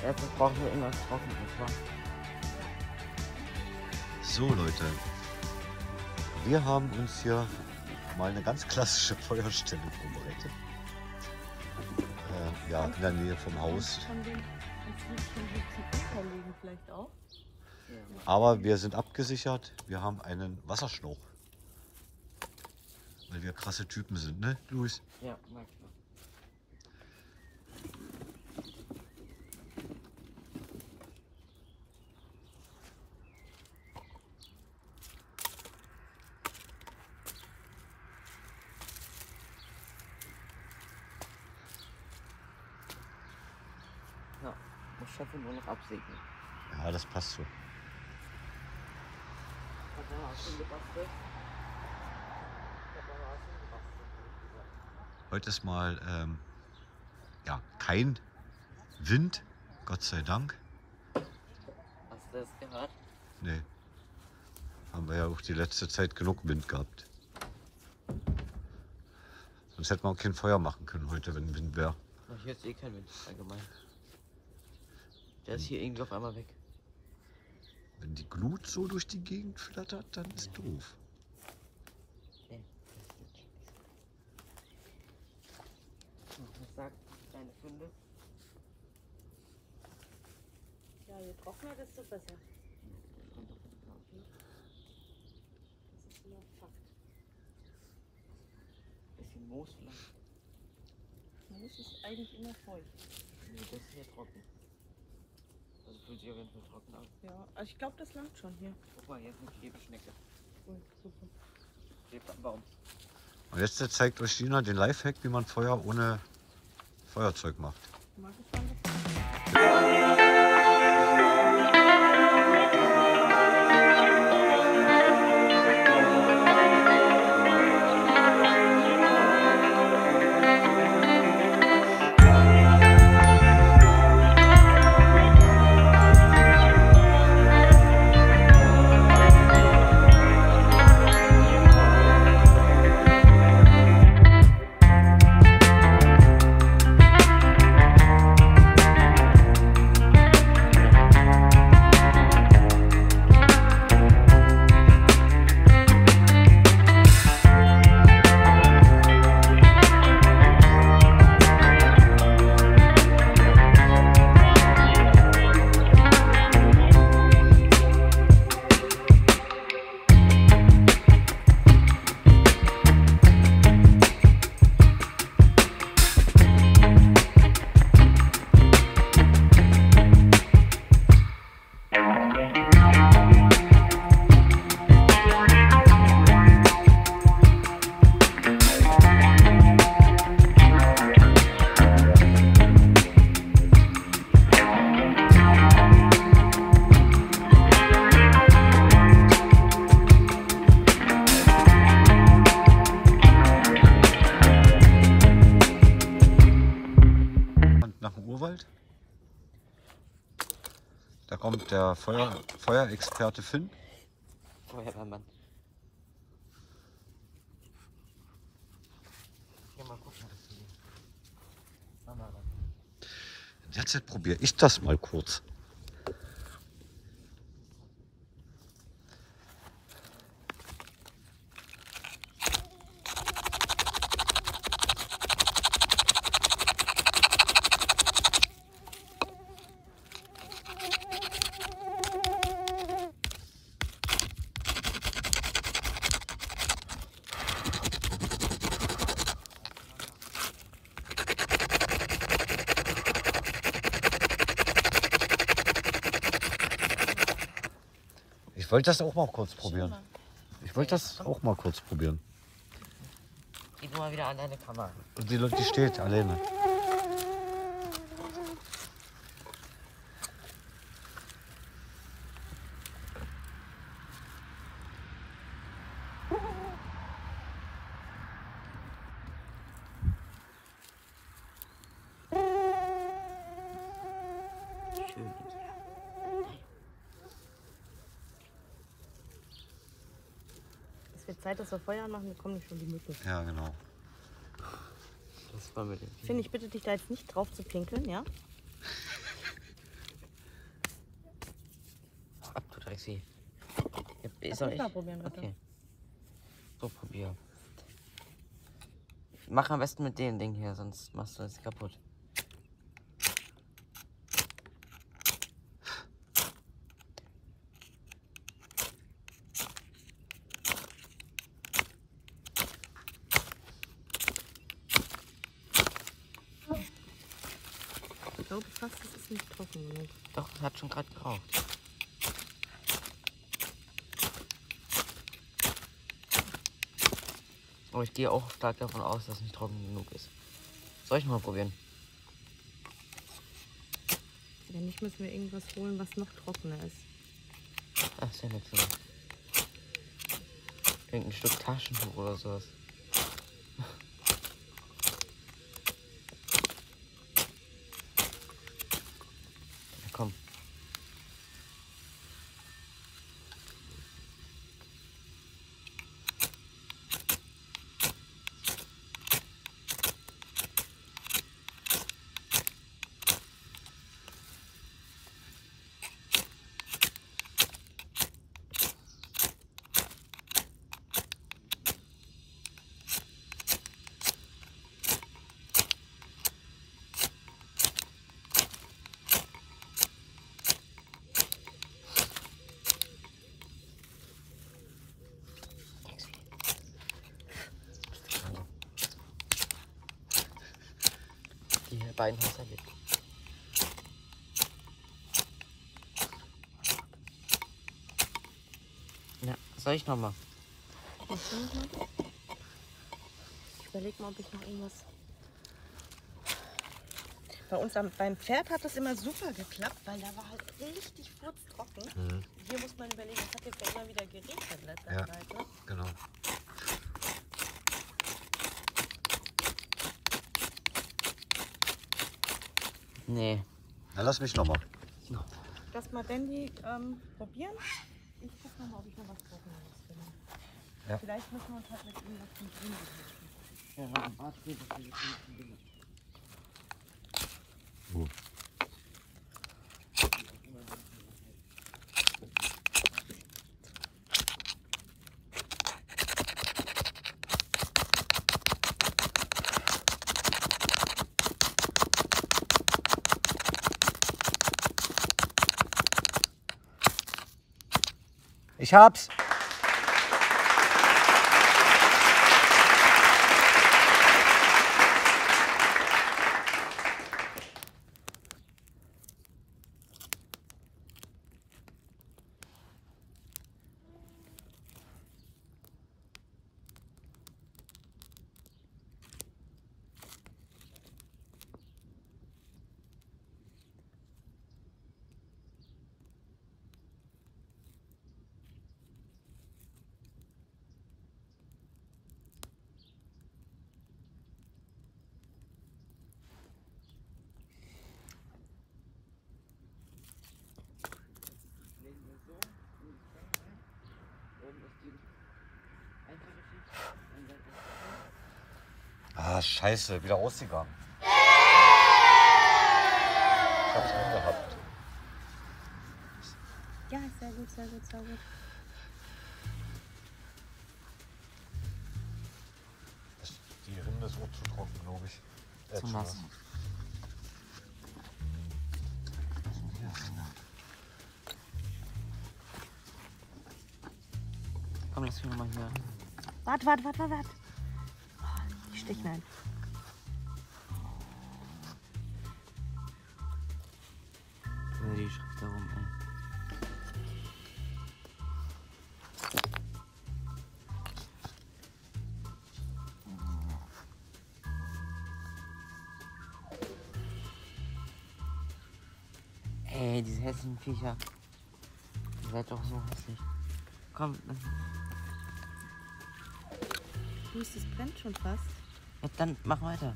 Erstens brauchen wir immer trocken, nicht wahr? So Leute, wir haben uns hier mal eine ganz klassische Feuerstelle vorbereitet. Ja, in der Nähe vom Haus. Vielleicht auch. Aber wir sind abgesichert, wir haben einen Wasserschlauch. Weil wir krasse Typen sind, ne, Luis? Ja, na klar. Ja, muss Chefin nur noch absegnen. Ja, das passt so. Hat er auch schon gebastelt? Hat er auch schon gebastelt. Heute ist mal ja, kein Wind, Gott sei Dank. Hast du das gehört? Nee. Haben wir ja auch die letzte Zeit genug Wind gehabt. Sonst hätten wir auch kein Feuer machen können heute, wenn Wind wäre. Hier ist eh kein Wind, allgemein. Der ist hier irgendwie auf einmal weg. Wenn die Glut so durch die Gegend flattert, dann ist doof. Nee, das ist nicht. Was sagt deine Funde? Ja, je trockener, desto besser. Das ist immer Fakt. Bisschen Moos vielleicht. Moos ist eigentlich immer feucht. Nee, das ist hier trocken. Also fühlt sich auf jeden Fall trocken an. Ja, also ich glaube, das langt schon hier. Guck mal, hier ist eine Klebeschnecke. Cool, super. Klebt am Baum. Und jetzt zeigt euch Gina den Lifehack, wie man Feuer ohne Feuerzeug macht. Mag ich mal das? Nach dem Urwald. Da kommt der Feuerexperte Finn. Feuerwehrmann. Geh mal gucken, was hier liegt. Was haben wir da? Jetzt probiere ich das mal kurz. Ich wollte das auch mal kurz probieren. Ich wollte das auch mal kurz probieren. Geh du mal wieder an deine Kamera. Und die steht alleine. Schön. Es wird Zeit, dass wir Feuer anmachen, dann kommen nicht schon die Mücken. Ja, genau. Das war mit dem. Finn, ich bitte dich da jetzt nicht drauf zu pinkeln, ja? Maxi. Lass Soll mich ich? mal probieren, bitte. Okay. So, probier. Mach am besten mit dem Ding hier, sonst machst du es kaputt. Ich glaube fast, es ist nicht trocken genug. Doch, es hat schon gerade geraucht. Aber ich gehe auch stark davon aus, dass es nicht trocken genug ist. Soll ich noch mal probieren? Wenn nicht, müssen wir irgendwas holen, was noch trockener ist. Ach, ist ja nett für mich. Irgendein Stück Taschentuch oder sowas. Ja, komm. Die beiden hast du erlebt. Ja, soll ich noch mal? Machst du noch mal? Ich überlege mal, ob ich noch irgendwas... Bei uns beim Pferd hat das immer super geklappt, weil da war halt richtig furztrocken. Mhm. Hier muss man überlegen, es hat jetzt ja immer wieder geregnet in letzter Ja. Zeit, ne? Genau. Nee. Na, lass mich nochmal. Lass mal Dandy probieren. Ich guck noch mal, ob ich noch was Trockeneres finde. Ja. Vielleicht müssen wir uns halt mit irgendwas zum Grün behelfen. Ja, warte, das ist Ich hab's. Ah, scheiße, wieder ausgegangen. Ich hab's angehabt. Ja, sehr gut, sehr gut, sehr gut. Die Rinde ist auch zu trocken, glaube ich. zu nass. Komm, lass mich noch mal hier. Warte. Oh, die stechen ein. Die Schrift da rum, ey. Ey, diese hässlichen Viecher. Ihr seid doch so hässlich. Komm, Das brennt schon fast. ja, dann mach weiter.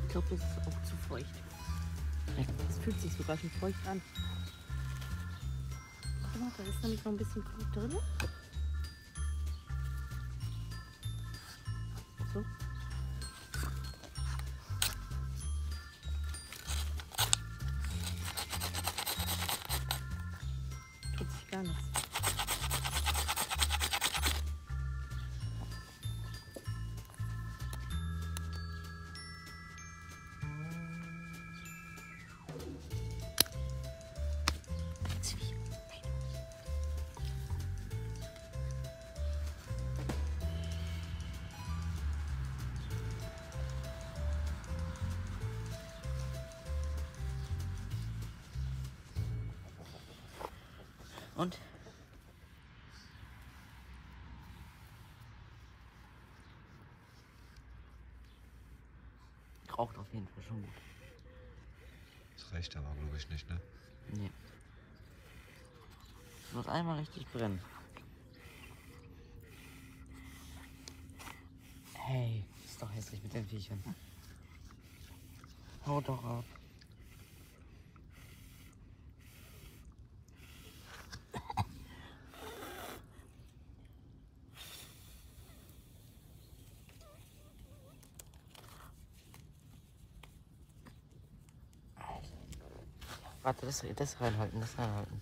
Ich glaube, das ist auch zu feucht. Das fühlt sich sogar schon feucht an. Warte mal, da ist nämlich noch ein bisschen Glut drin. So. Tut sich gar nichts. Und? Raucht auf jeden Fall schon gut. Das reicht aber, glaube ich, nicht, ne? Nee. Es wird einmal richtig brennen. Hey, ist doch hässlich mit den Viechern. Hau doch ab. Warte, das reinhalten, das reinhalten.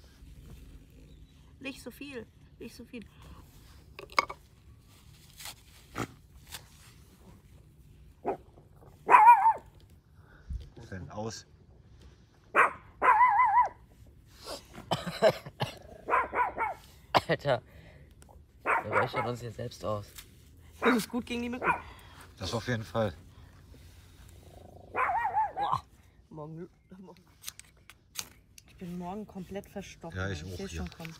Nicht so viel, nicht so viel. Fan aus. Alter, wir räuchern uns hier selbst aus. Das ist gut gegen die Mücken. Das auf jeden Fall. Boah. Morgen. Ich bin morgen komplett verstochen. Ja, ich auch, sehe ja. schon kommen.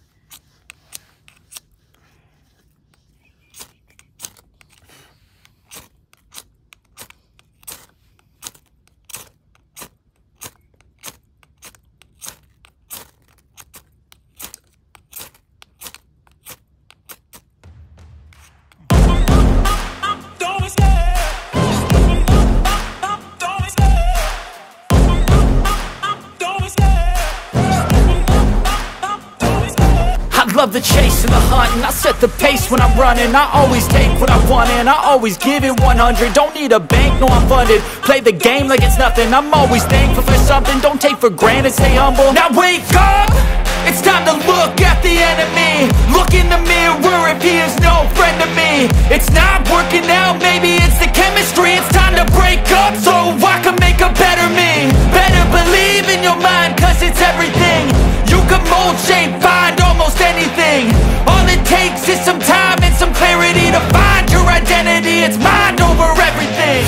Love the chase and the hunt, and I set the pace when I'm running. I always take what I want and I always give it 100. Don't need a bank, no I'm funded. Play the game like it's nothing. I'm always thankful for something. Don't take for granted, stay humble. Now wake up, it's time to look at the enemy. Look in the mirror if he is no friend to me. It's not working out, maybe it's the chemistry. It's time to break up so I can make a better me. Better believe in your mind, cause it's everything. You can mold, shape, find almost anything. All it takes is some time and some clarity to find your identity. It's mind over everything.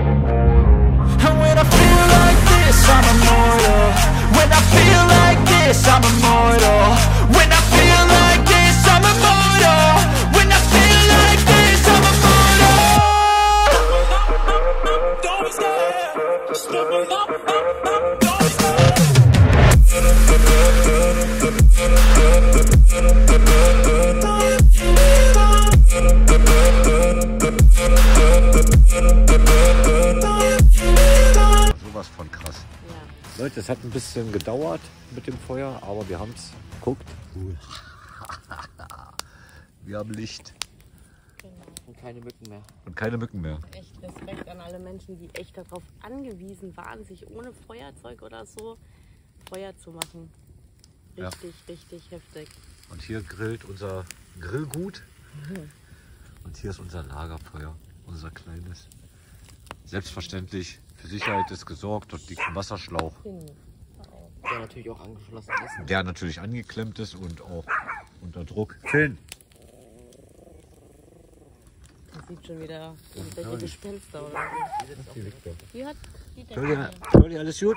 And when I feel like this, I'm immortal. When I feel like this, I'm immortal. When I feel like this, I'm immortal. When I feel like this, I'm immortal. Don't stop, just level up, don't Sowas von krass. Ja. Leute, es hat ein bisschen gedauert mit dem Feuer, aber wir haben es. Guckt. Wir haben Licht Genau. Und keine Mücken mehr. und keine Mücken mehr. Echt Respekt an alle Menschen, die echt darauf angewiesen waren, sich ohne Feuerzeug oder so Feuer zu machen. Ja. Richtig, richtig heftig. Und hier grillt unser Grillgut. Und hier ist unser Lagerfeuer, unser kleines. Selbstverständlich, für Sicherheit ist gesorgt. Dort liegt ein Wasserschlauch, Der natürlich auch angeschlossen ist. der natürlich angeklemmt ist und auch unter Druck. Finn! Das sieht schon wieder irgendwelche Gespenster oder so. Die Victor. Die hat die Shirley, alles gut?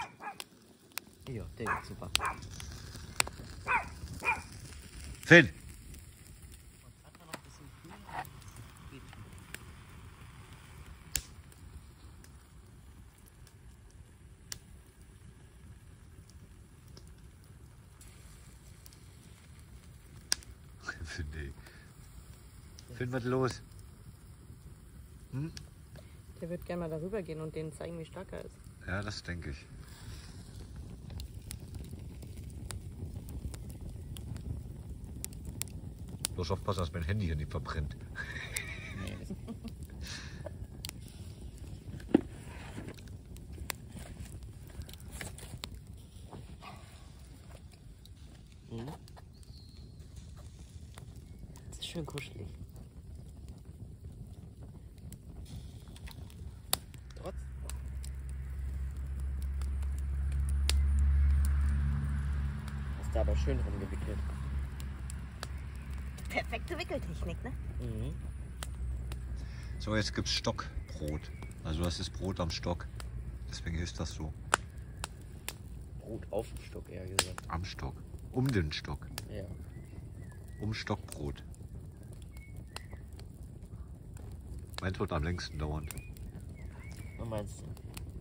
Ja, der geht super. Finn! finde ich. Finn, was los? Hm? Der wird gerne mal darüber gehen und denen zeigen, wie stark er ist. Ja, das denke ich. Bloß aufpassen, dass mein Handy hier nicht verbrennt. Das ist schön kuschelig. Trotz. Hast du aber schön rumgewickelt. Perfekte Wickeltechnik, ne? Mhm. So, jetzt gibt's Stockbrot. Also das ist Brot am Stock. Deswegen ist das so. Brot auf dem Stock, eher gesagt. Am Stock. Um den Stock. Ja. Um Stockbrot. Meins wird am längsten dauern. Was meinst du?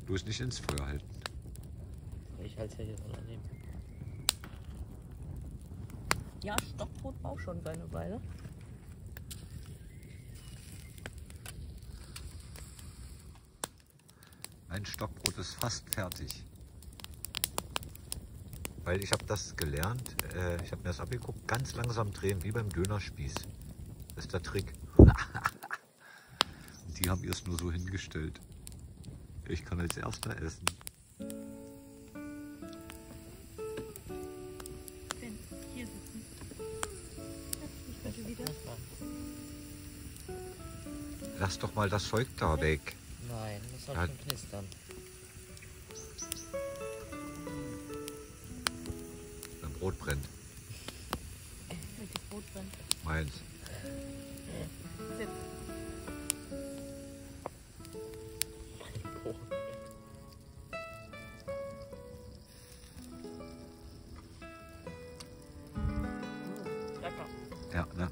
Du es nicht ins Feuer halten. Ich halte es ja hier so daneben. Ja, Stockbrot braucht schon seine Weile. Mein Stockbrot ist fast fertig. Weil ich habe das gelernt, ich habe mir das abgeguckt, ganz langsam drehen, wie beim Dönerspieß. Das ist der Trick. Und die haben es nur so hingestellt. Ich kann als Erster essen. Hier sitzen. Ich könnte wieder. Lass doch mal das Zeug da weg. Nein, das soll Ja. schon knistern. Mein Brot brennt. Welches Brot brennt? Meins. Sitz. Brot. Lecker. Ja, ne?